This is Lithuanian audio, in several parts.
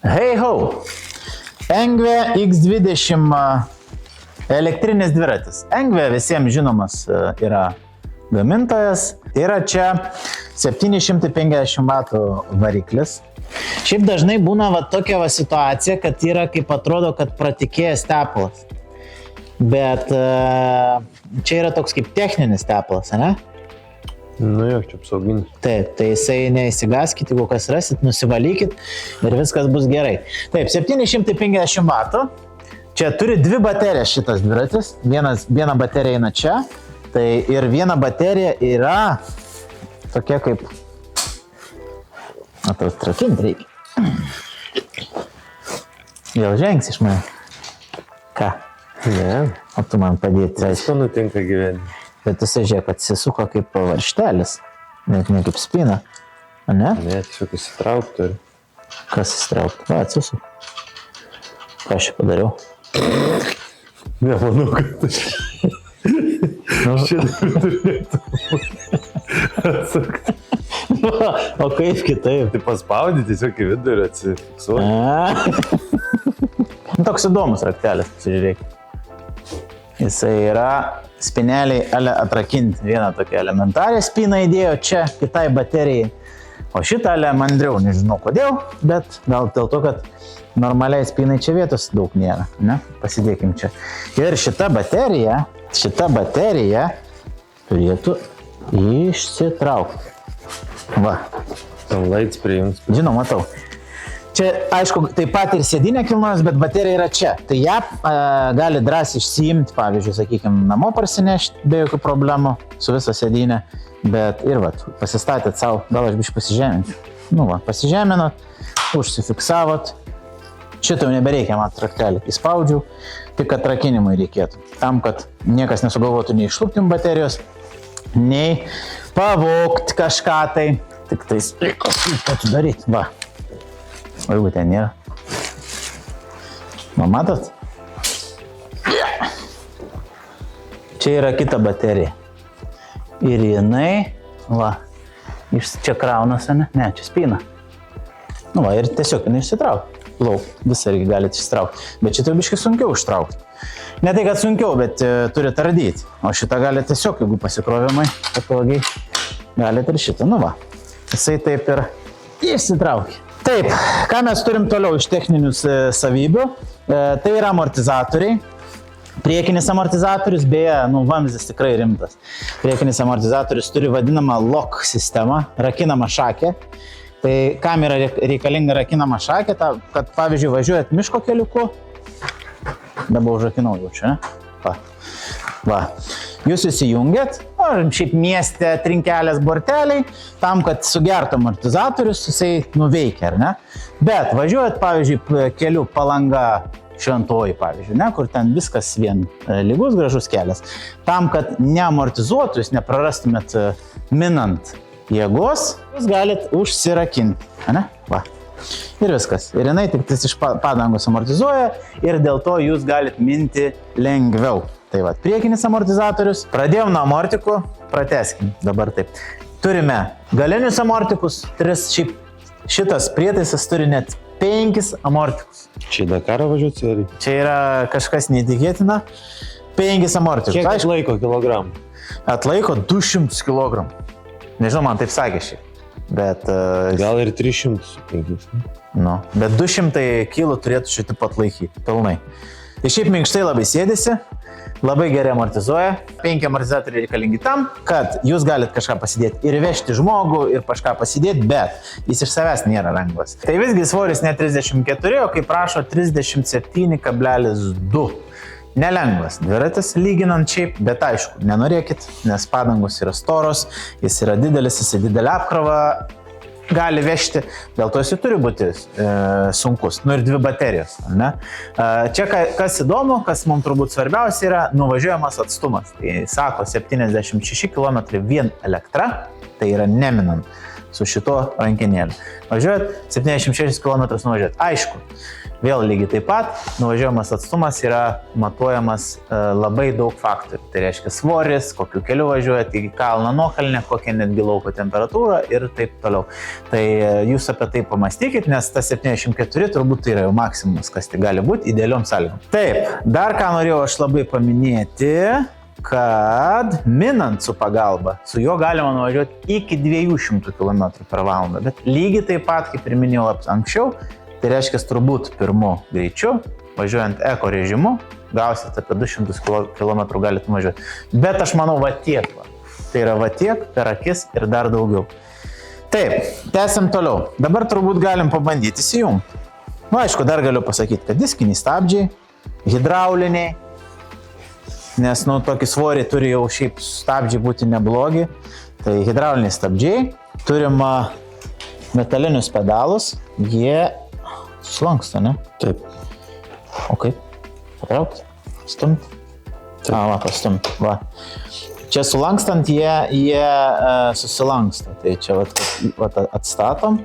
Hey ho! Engve X20 elektrinis dviratis. Engve visiems žinomas yra gamintojas. Yra čia 750 W variklis. Šiaip dažnai būna tokia situacija, kad yra kaip atrodo, kad pratikėjęs tepalas. Bet čia yra toks kaip techninis tepalas, ne? Nu jo, čia apsauginis. Taip, tai jisai neįsigaskit, jeigu kas rasit, nusivalykit ir viskas bus gerai. Taip, 750 W. Čia turi dvi baterijas šitas dviratis. Viena baterija eina čia. Tai ir viena baterija yra tokia kaip... Atrakinti reikia. Jau žengs iš mane. Ką? Ne. O tu man padėti. Visko nutinka gyvenime. Bet jisai žiūrėk, atsisuko kaip varštelis, net ne kaip spina. A ne? Ne, tiesiog įsitrauktų. Kas įsitrauktų? Va, atsisuko. Ką aš čia padariau? Nemanau, kad aš... Šitą turėtų atsukti. O kaip kitaip? Tai paspaudį tiesiog į vidų ir atsifiksuoti. Toks įdomus raktelis, pasižiūrėk. Jisai yra spineliai atrakinti. Vieną tokią elementarią spiną įdėjo čia kitai baterijai. O šitą mandriau, nežinau kodėl, bet gal dėl to, kad normaliai spinai čia vietos daug nėra. Ne? Pasidėkim čia. Ir šita baterija turėtų išsitraukti. Va. Tam laids prijungs. Žinau, matau. Čia, aišku, taip pat ir sėdinė kilnojas, bet baterija yra čia. Tai ją gali drąsiai išsiimti, pavyzdžiui, sakykime, namo parsinešti be jokių problemų su visa sėdinė. Bet ir va, pasistatėt savo, gal aš biškai pasižeminsiu. Nu va, pasižeminot, užsifiksavot. Šitą jau nebereikia, man traktelį įspaudžiau, tik atrakinimui reikėtų. Tam, kad niekas nesugalvotų nei išlupti baterijos, nei pavogti kažką tai. Tik tais reikia atidaryti, va. O jeigu ten nėra. Va, matot? Čia yra kita baterija. Ir jinai, va, čia kraunasi, ne? Ne, čia spina. Nu va, ir tiesiog jinai išsitraukti. Lauk, visą irgi galite išsitraukti. Bet šitą biškai sunkiau ištraukti. Ne tai, kad sunkiau, bet turite ardyti. O šitą galite tiesiog, jeigu pasikrovimai, patogiai, galite ir šitą. Nu va, jisai taip ir išsitraukia. Taip, ką mes turim toliau iš techninių savybių, tai yra amortizatoriai. Priekinis amortizatorius, beje, vamzdis tikrai rimtas. Priekinis amortizatorius turi vadinamą lock sistemą, rakinamą šakę. Tai kam yra reikalinga rakinama šakė, kad pavyzdžiui važiuojat miško keliuku, dabar užrakinau jau čia, ne? Va. Jūs įsijungiat, šiaip mieste trinkelės borteliai, tam, kad sugertų amortizatorius, jisai nuveikia, ar ne? Bet važiuojat, pavyzdžiui, keliu Palanga Šventoji, pavyzdžiui, ne? Kur ten viskas vien lygus, gražus kelias. Tam, kad neamortizuotų, jūs neprarastumėt minant jėgos, jūs galit užsirakinti, ne? Va. Ir viskas. Ir jinai tik iš padangos amortizuoja ir dėl to jūs galit minti lengviau. Tai va, priekinis amortizatorius. Pradėjom nuo amortikų, pratęskim dabar taip. Turime galinius amortikus, šitas prietaisas turi net 5 amortikus. Čia į Dakarą važiuoti, ar? Čia yra kažkas neįtikėtina. 5 amortikus. Kiek atlaiko kilogramų? Atlaiko 200 kg. Nežinau, man taip sakė šį. Bet... Gal ir 305. Nu, bet 200 kg turėtų šitą pat laikyti, pilnai. Tai šiaip minkštai labai sėdėsi, labai gerai amortizuoja. 5 amortizatoriai reikalingi tam, kad jūs galite kažką pasidėti ir vežti žmogų ir kažką pasidėti, bet jis iš savęs nėra lengvas. Tai visgi svoris ne 34, o kaip prašo 37,2. Nelengvas dviratis lyginant šiaip, bet aišku, nenorėkit, nes padangos yra storos, jis yra didelis, jis didelę apkrovą gali vežti, dėl to jis turi būti sunkus. Nu ir 2 baterijos, ne? Čia kas įdomu, kas mums turbūt svarbiausia yra nuvažiuojamas atstumas. Tai sako 76 km vien elektra, tai yra neminant su šito rankinėliu. Važiuojat 76 km nuvažiuojat. Aišku, Vėl lygiai taip pat, nuvažiuojamas atstumas yra matuojamas labai daug faktorių. Tai reiškia svoris, kokiu keliu važiuojate, į kalną, nuokalnę, kokia netgi lauko temperatūra ir taip toliau. Tai jūs apie tai pamastykit, nes tas 74 turbūt tai yra jau maksimumas, kas tai gali būti idealiom sąlygom. Taip, dar ką norėjau aš labai paminėti, kad minant su pagalba, su juo galima nuvažiuoti iki 200 km per valandą, bet lygiai taip pat, kaip ir minėjau anksčiau, tai reiškia turbūt pirmu greičiu, važiuojant eko režimu, gausit apie 200 km galite važiuoti. Bet aš manau, va tiek. Tai yra va tiek, per akis ir dar daugiau. Taip, tęsim toliau. Dabar turbūt galim pabandyti įsijungti. Aišku, dar galiu pasakyti, kad diskiniai stabdžiai, hidrauliniai, nes tokį svorį turi jau šiaip stabdžiai būti neblogi. Tai hidrauliniai stabdžiai, turim metalinius pedalus, jie sulanksta, ne? Taip. O kaip? Patraukti? Stumti? Va, pastumti. Va. Čia sulankstant jie susilanksta. Tai čia vat atstatom,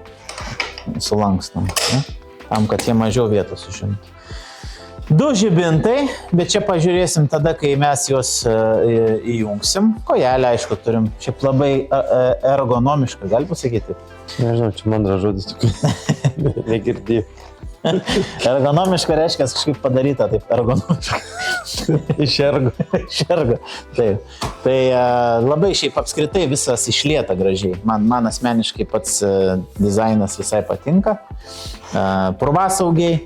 sulankstam. Ne? Tam, kad jie mažiau vietos užimtų. 2 žibintai, bet čia pažiūrėsim tada, kai mes juos įjungsim. Kojelę, aišku, turim. Šiaip labai ergonomiška, gali pasakyti. Nežinau, čia man žodis tokia. Negirdėjau. Ergonomiška reiškia kažkaip padaryta, taip, ergonomiška. Iš ergo. Taip. Tai labai šiaip apskritai visas išlieta gražiai. Man asmeniškai pats dizainas visai patinka. Purvasaugiai,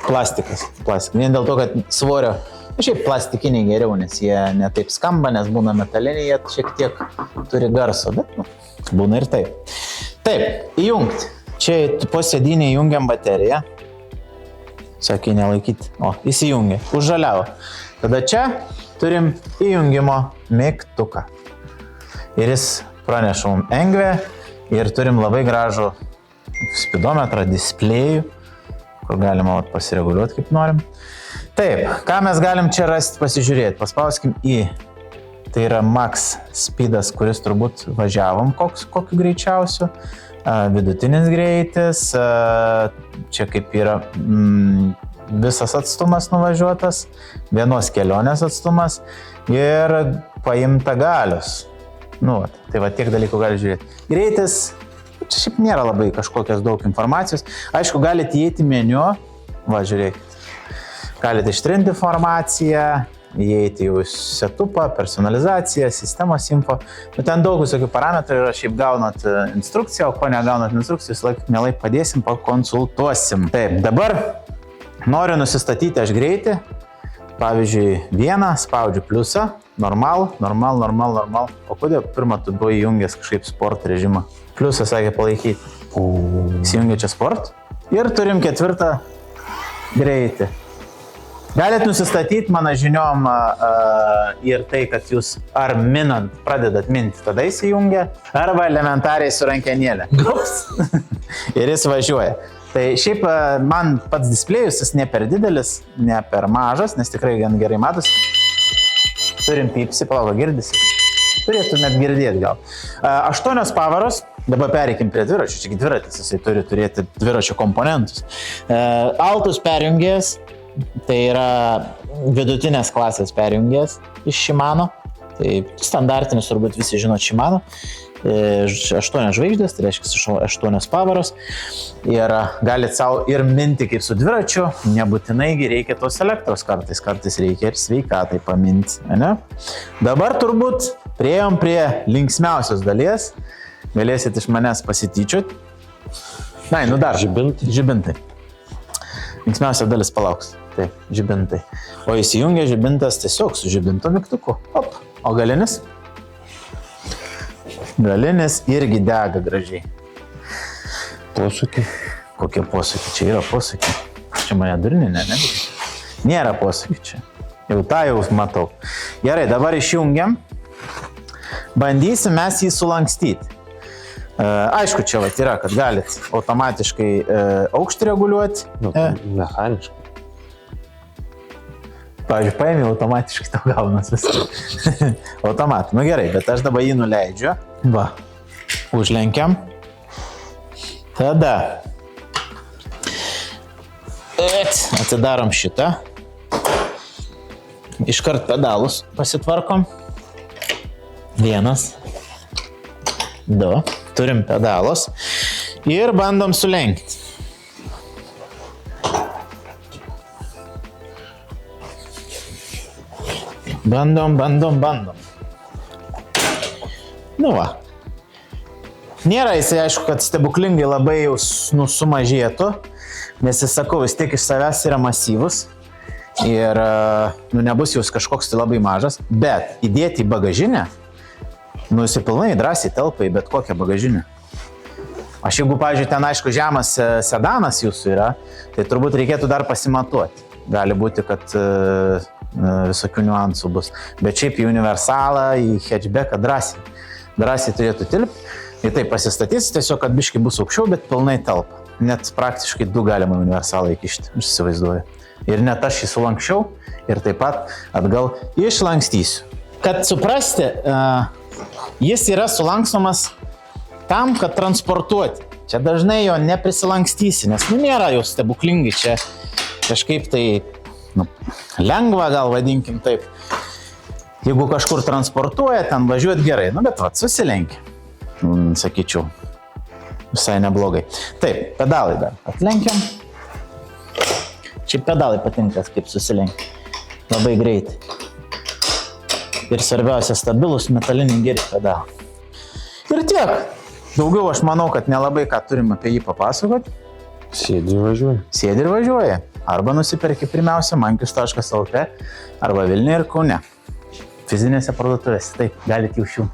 plastikas. Vien dėl to, kad svorio, šiaip plastikiniai geriau, nes jie netaip skamba, nes būna metaliniai, jie šiek tiek turi garso, bet būna ir taip. Taip, įjungti. Čia po sėdynį įjungiam bateriją. Sakė, nelaikyti. O, įsijungia. Užžaliavo. Tada čia turim įjungimo mygtuką. Ir jis praneša mums engvę ir turim labai gražų spidometrą, displėjų, kur galima pasireguliuoti kaip norim. Taip, ką mes galim čia rasti, pasižiūrėti. Paspauskim į. Tai yra max speedas, kuris turbūt važiavom kokiu greičiausiu. Vidutinis greitis, čia kaip yra visas atstumas nuvažiuotas, vienos kelionės atstumas ir paimta galios. Tai va tiek dalykų gali žiūrėti. Greitis, čia šiaip nėra labai kažkokios daug informacijos. Aišku, galite įeiti meniu, va žiūrėkit, galite ištrinti informaciją, įeiti jau setupą, personalizaciją, sistemos info. Bet ten daug visokių parametrų yra, šiaip gaunat instrukciją, o ko negaunat instrukcijų, mielai padėsim, pakonsultuosim. Taip, dabar noriu nusistatyti aš greitį. Pavyzdžiui, 1, spaudžiu pliusą, normal. O kodėl pirmą tu buvai įjungęs kažkaip sport režimą? Pliusą sakė palaikyti. Įsijungia čia sport. Ir turim 4 greitį. Galit nusistatyti mano žiniom ir tai, kad jūs ar minant pradedat minti, tada įsijungia, arba elementariai su rankenėlė. Ir jis važiuoja. Tai šiaip man pats displėjus, jis ne per didelis, ne per mažas, nes tikrai gan gerai matosi. Turim pypsi, palauko, girdisi. Turėtų net girdėti gal. 8 pavaros, dabar pereikim prie dviračių, čia dviratis, jisai turi turėti dviračio komponentus. Altus perjungėjas. Tai yra vidutinės klasės perjungėjas iš Shimano. Tai standartinis turbūt visi žino Shimano. 8 žvaigždės, tai reiškia 8 pavaros. Ir galit savo ir minti kaip su dviračiu, nebūtinai reikia tos elektros kartais reikia ir sveikatai paminti. Ne? Dabar turbūt priėjom prie linksmiausios dalies. Galėsit iš manęs pasityčioti. Dar. Žibintai. Linksmiausia dalis palauks. Taip, žibintai. O įsijungia žibintas tiesiog su žibinto mygtuku. Op. O galinis? Galinis irgi dega gražiai. Posūkiai. Kokie posūkiai? Čia yra posūkiai. Čia mane durni, ne? Nėra posūkiai čia. Jau tą jau matau. Gerai, dabar išjungiam. Bandysim mes jį sulankstyti. Aišku, čia vat yra, kad galit automatiškai aukštį reguliuoti. Mechaniškai. Pavyzdžiui, paėmė automatiškai tau gaunas viską. Automat. Gerai, bet aš dabar jį nuleidžiu. Va. Užlenkiam. Tada Atidarom šitą. Iškart pedalus pasitvarkom. 1, 2. Turim pedalus. Ir bandom sulenkti. Bandom. Nu va. Nėra jisai, aišku, kad stebuklingai labai jau sumažėtų, nes jis, sakau, vis tiek iš savęs yra masyvus ir nebus jūs kažkoks tai labai mažas, bet įdėti į bagažinę, jis pilnai drąsiai telpa į bet kokią bagažinę. Aš jeigu, pavyzdžiui, ten, aišku, žemas sedanas jūsų yra, tai turbūt reikėtų dar pasimatuoti. Gali būti, kad visokių niuansų bus. Bet šiaip į universalą, į hatchbacką drąsiai turėtų tilpti. Ir taip pasistatys, tiesiog, kad biškai bus aukščiau, bet pilnai telpa. Net praktiškai 2 galima universalą įkišti, aš įsivaizduoju. Ir net aš jį sulankščiau ir taip pat atgal išlankstysiu. Kad suprasti, jis yra sulankstomas tam, kad transportuoti. Čia dažnai jo neprisilankstysi, nes nėra jau stebuklingai čia kažkaip tai lengva, gal vadinkim taip. Jeigu kažkur transportuoja, ten važiuot gerai, bet susilenkia, sakyčiau, visai neblogai. Taip, pedalai dar atlenkiam. Čia pedalai patinka, kaip susilenkia, labai greitai. Ir svarbiausia, stabilus metaliniai geri pedalai. Ir tiek. Daugiau aš manau, kad nelabai ką turim apie jį papasakoti. Sėdi ir važiuoja. Arba nusiperki pirmiausia mankius.lt arba Vilniuje ir Kaune. Fizinėse parduotuvėse. Taip, galite jau šių.